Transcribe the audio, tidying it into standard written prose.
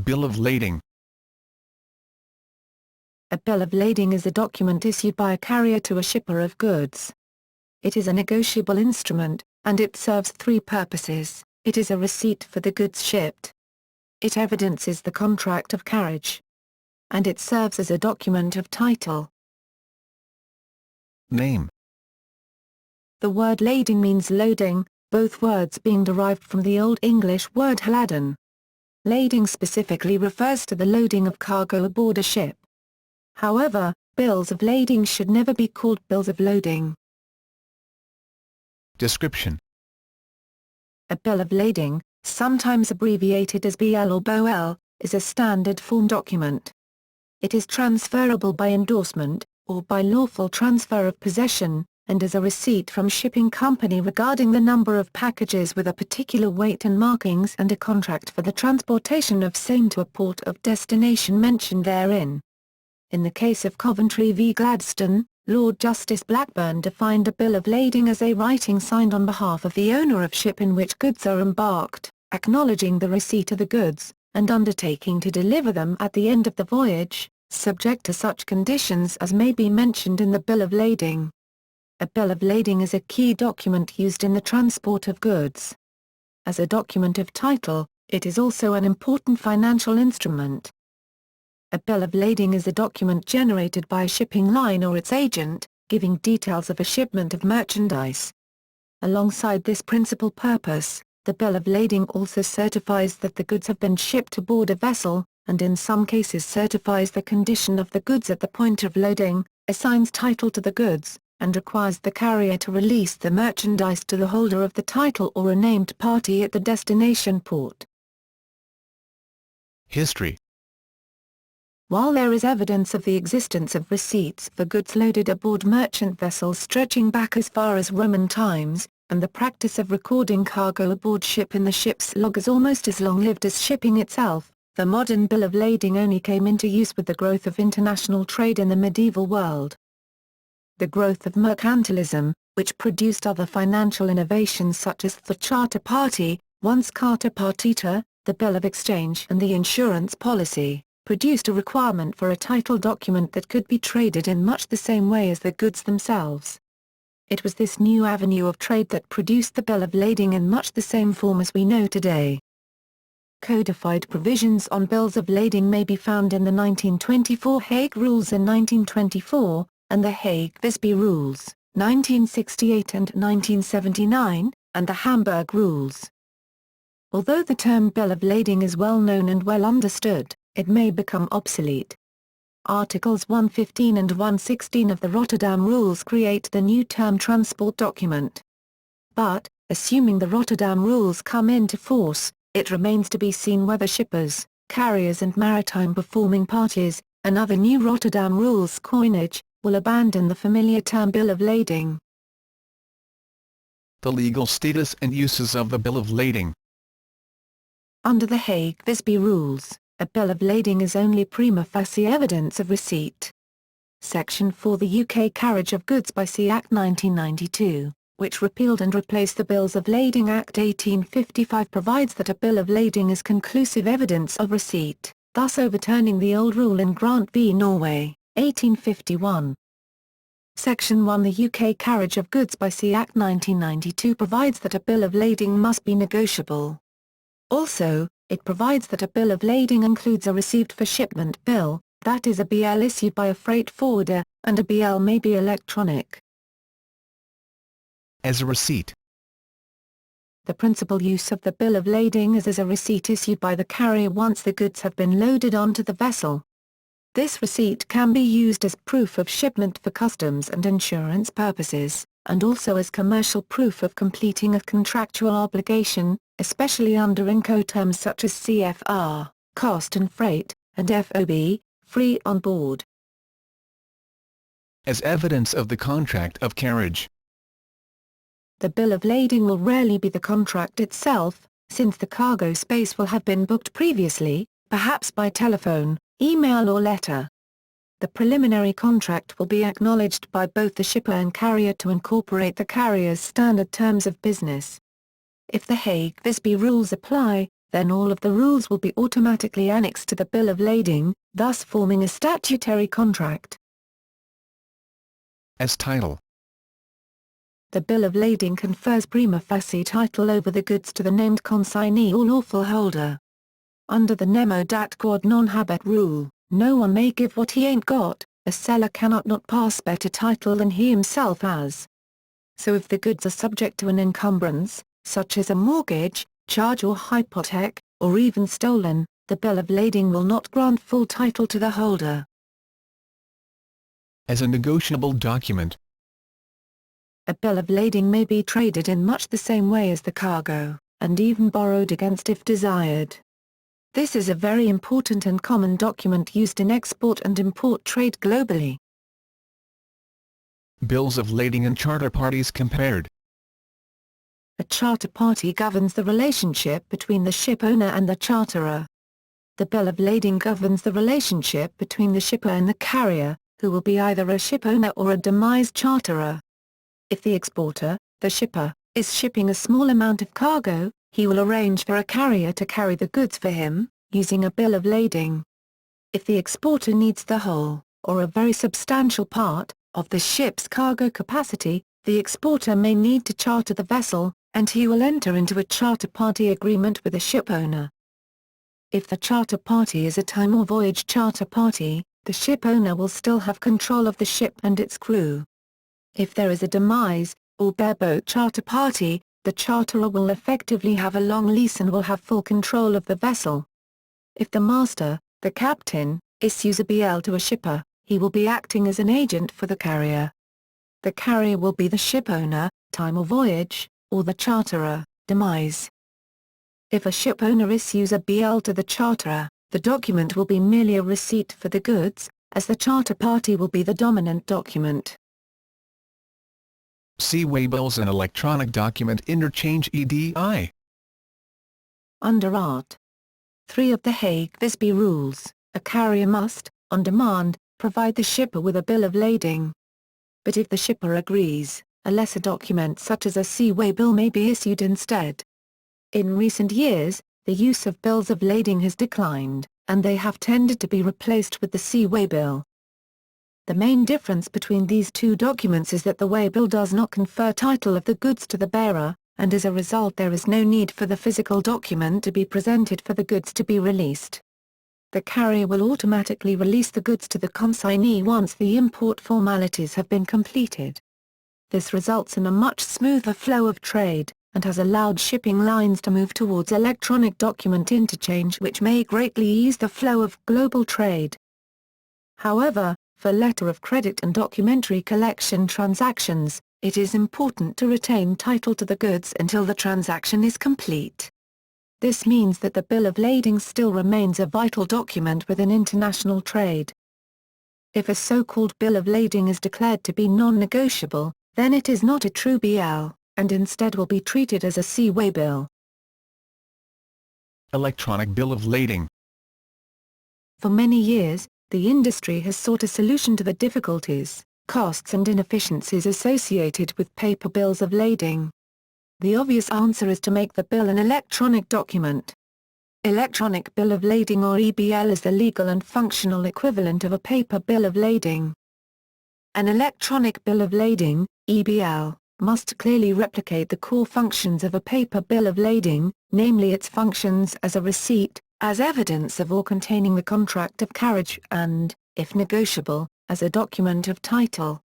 Bill of lading. A bill of lading is a document issued by a carrier to a shipper of goods. It is a negotiable instrument, and it serves three purposes. It is a receipt for the goods shipped. It evidences the contract of carriage. And it serves as a document of title. Name. The word lading means loading, both words being derived from the Old English word hladen. Lading specifically refers to the loading of cargo aboard a ship. However, bills of lading should never be called bills of loading. Description. A bill of lading, sometimes abbreviated as BL or BOL, is a standard form document. It is transferable by endorsement, or by lawful transfer of possession, and is a receipt from shipping company regarding the number of packages with a particular weight and markings and a contract for the transportation of same to a port of destination mentioned therein. In the case of Coventry v Gladstone, Lord Justice Blackburn defined a bill of lading as a writing signed on behalf of the owner of ship in which goods are embarked, acknowledging the receipt of the goods, and undertaking to deliver them at the end of the voyage, subject to such conditions as may be mentioned in the bill of lading. A bill of lading is a key document used in the transport of goods. As a document of title, it is also an important financial instrument. A bill of lading is a document generated by a shipping line or its agent, giving details of a shipment of merchandise. Alongside this principal purpose, the bill of lading also certifies that the goods have been shipped aboard a vessel, and in some cases certifies the condition of the goods at the point of loading, assigns title to the goods, and requires the carrier to release the merchandise to the holder of the title or a named party at the destination port. History. While there is evidence of the existence of receipts for goods loaded aboard merchant vessels stretching back as far as Roman times, and the practice of recording cargo aboard ship in the ship's log is almost as long-lived as shipping itself, the modern bill of lading only came into use with the growth of international trade in the medieval world. The growth of mercantilism, which produced other financial innovations such as the charter party, once carta partita, the bill of exchange and the insurance policy, produced a requirement for a title document that could be traded in much the same way as the goods themselves. It was this new avenue of trade that produced the bill of lading in much the same form as we know today. Codified provisions on bills of lading may be found in the 1924 Hague Rules in 1924, and the Hague Rules, 1968 and 1979, and the Hamburg Rules. Although the term bill of lading is well known and well understood, it may become obsolete. Articles 115 and 116 of the Rotterdam Rules create the new term transport document. But, assuming the Rotterdam Rules come into force, it remains to be seen whether shippers, carriers and maritime performing parties, and other new Rotterdam Rules coinage, will abandon the familiar term bill of lading. The legal status and uses of the bill of lading. Under the Hague Rules, a bill of lading is only prima facie evidence of receipt. Section 4 the UK Carriage of Goods by Sea Act 1992, which repealed and replaced the Bills of Lading Act 1855 provides that a bill of lading is conclusive evidence of receipt, thus overturning the old rule in Grant v Norway, 1851. Section 1 the UK Carriage of Goods by Sea Act 1992 provides that a bill of lading must be negotiable. Also, it provides that a bill of lading includes a received for shipment bill, that is a BL issued by a freight forwarder, and a BL may be electronic. As a receipt. The principal use of the bill of lading is as a receipt issued by the carrier once the goods have been loaded onto the vessel. This receipt can be used as proof of shipment for customs and insurance purposes, and also as commercial proof of completing a contractual obligation, especially under Incoterms such as CFR, cost and freight, and FOB, free on board. As evidence of the contract of carriage. The bill of lading will rarely be the contract itself, since the cargo space will have been booked previously, perhaps by telephone, email or letter. The preliminary contract will be acknowledged by both the shipper and carrier to incorporate the carrier's standard terms of business. If the Hague Rules apply, then all of the rules will be automatically annexed to the bill of lading, thus forming a statutory contract. As title. The bill of lading confers prima facie title over the goods to the named consignee or lawful holder. Under the nemo dat quod non habet rule, no one may give what he ain't got. A seller cannot not pass better title than he himself has. So if the goods are subject to an encumbrance, such as a mortgage, charge or hypothec, or even stolen, the bill of lading will not grant full title to the holder. As a negotiable document. A bill of lading may be traded in much the same way as the cargo, and even borrowed against if desired. This is a very important and common document used in export and import trade globally. Bills of lading and charter parties compared. A charter party governs the relationship between the ship owner and the charterer. The bill of lading governs the relationship between the shipper and the carrier, who will be either a ship owner or a demised charterer. If the exporter, the shipper, is shipping a small amount of cargo, he will arrange for a carrier to carry the goods for him, using a bill of lading. If the exporter needs the whole, or a very substantial part, of the ship's cargo capacity, the exporter may need to charter the vessel, and he will enter into a charter party agreement with the ship owner. If the charter party is a time or voyage charter party, the ship owner will still have control of the ship and its crew. If there is a demise, or bareboat charter party, the charterer will effectively have a long lease and will have full control of the vessel. If the master, the captain, issues a BL to a shipper, he will be acting as an agent for the carrier. The carrier will be the ship owner, time or voyage, or the charterer, demise. If a ship owner issues a BL to the charterer, the document will be merely a receipt for the goods, as the charter party will be the dominant document. See waybills and electronic document interchange EDI. Under Art. 3 of the Hague Rules, a carrier must, on demand, provide the shipper with a bill of lading. But if the shipper agrees, a lesser document such as a sea-way bill may be issued instead. In recent years, the use of bills of lading has declined, and they have tended to be replaced with the sea-way bill. The main difference between these two documents is that the waybill does not confer title of the goods to the bearer, and as a result there is no need for the physical document to be presented for the goods to be released. The carrier will automatically release the goods to the consignee once the import formalities have been completed. This results in a much smoother flow of trade, and has allowed shipping lines to move towards electronic document interchange, which may greatly ease the flow of global trade. However, for letter of credit and documentary collection transactions, it is important to retain title to the goods until the transaction is complete. This means that the bill of lading still remains a vital document within international trade. If a so-called bill of lading is declared to be non-negotiable, then it is not a true BL, and instead will be treated as a sea-way bill. Electronic bill of lading. For many years, the industry has sought a solution to the difficulties, costs and inefficiencies associated with paper bills of lading. The obvious answer is to make the bill an electronic document. Electronic bill of lading or EBL is the legal and functional equivalent of a paper bill of lading. An electronic bill of lading, EBL, must clearly replicate the core functions of a paper bill of lading, namely its functions as a receipt, as evidence of or containing the contract of carriage and, if negotiable, as a document of title.